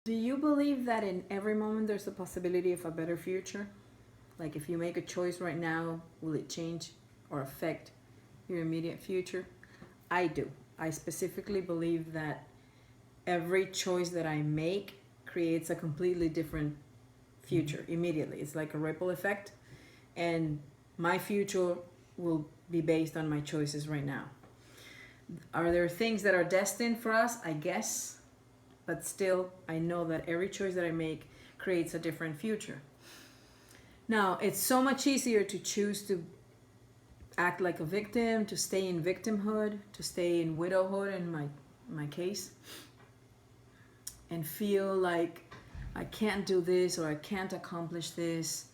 Do you believe that in every moment there's a possibility of a better future? Like if you make a choice right now, will it change or affect your immediate future? I do. I specifically believe that every choice that I make creates a completely different future immediately. It's like a ripple effect, and my future will be based on my choices right now. Are there things that are destined for us? I guess, but still, I know that every choice that I make creates a different future. Now, it's so much easier to choose to act like a victim, to stay in victimhood, to stay in widowhood in my case, and feel like I can't do this, or I can't accomplish this,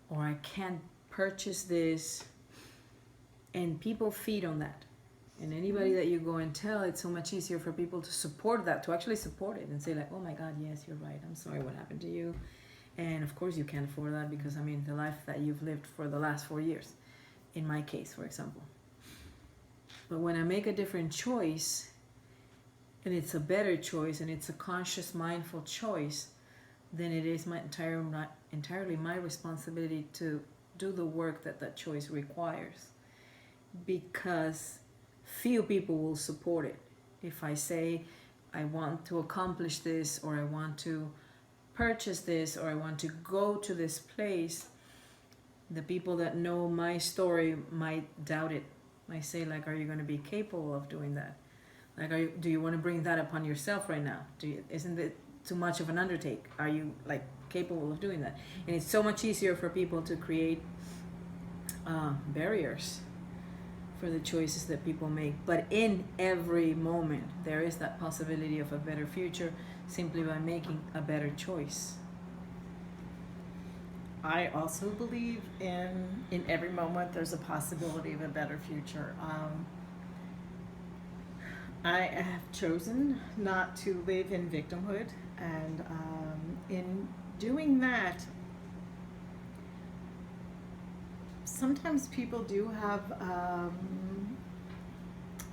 or I can't purchase this. And people feed on that. And anybody that you go and tell, it's so much easier for people to support that, to actually support it and say like, oh my God, yes, you're right. I'm sorry what happened to you. And of course you can't afford that because I mean, the life that you've lived for the last 4 years, in my case, for example. But when I make a different choice, and it's a better choice, and it's a conscious, mindful choice, then it is entirely my responsibility to do the work that that choice requires. Because few people will support it. If I say I want to accomplish this, or I want to purchase this, or I want to go to this place, the people that know my story might doubt it. Might say like, are you going to be capable of doing that? Like, do you want to bring that upon yourself right now? Isn't it too much of an undertake? Are you like capable of doing that? And it's so much easier for people to create barriers for the choices that people make. But in every moment, there is that possibility of a better future simply by making a better choice. I also believe in every moment there's a possibility of a better future. I have chosen not to live in victimhood, and in doing that, sometimes people do have,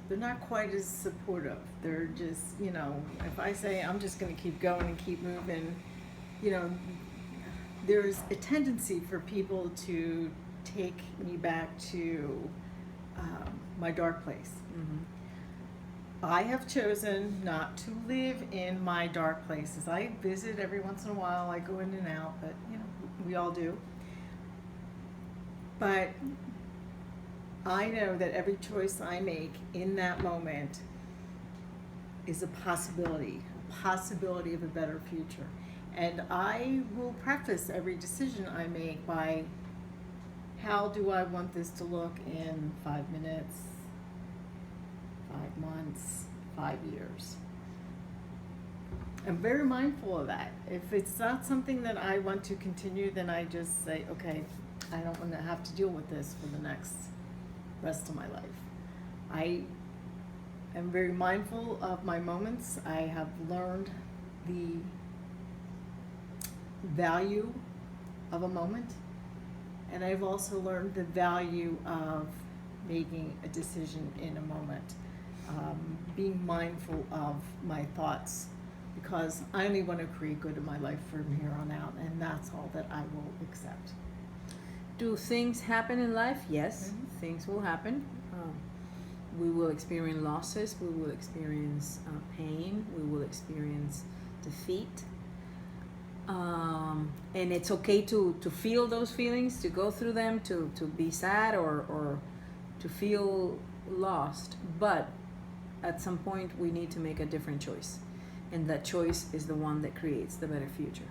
they're not quite as supportive. They're just, if I say I'm just going to keep going and keep moving, there's a tendency for people to take me back to my dark place. Mm-hmm. I have chosen not to live in my dark places. I visit every once in a while. I go in and out, but we all do. But I know that every choice I make in that moment is a possibility of a better future. And I will preface every decision I make by, how do I want this to look in 5 minutes, 5 months, 5 years? I'm very mindful of that. If it's not something that I want to continue, then I just say, okay, I don't want to have to deal with this for the rest of my life. I am very mindful of my moments. I have learned the value of a moment, and I've also learned the value of making a decision in a moment, being mindful of my thoughts, because I only want to create good in my life from here on out, and that's all that I will accept. Do things happen in life? Yes, things will happen. We will experience losses, we will experience pain, we will experience defeat. And it's okay to feel those feelings, to go through them, to be sad or to feel lost. But at some point we need to make a different choice. And that choice is the one that creates the better future.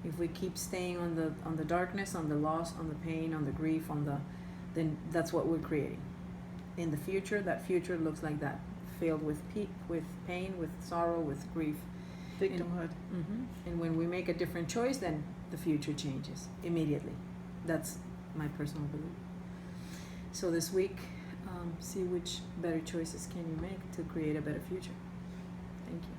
If we keep staying on the darkness, on the loss, on the pain, on the grief, then that's what we're creating. In the future, that future looks like that, filled with pain, with sorrow, with grief. Victimhood. And when we make a different choice, then the future changes immediately. That's my personal belief. So this week, see which better choices can you make to create a better future. Thank you.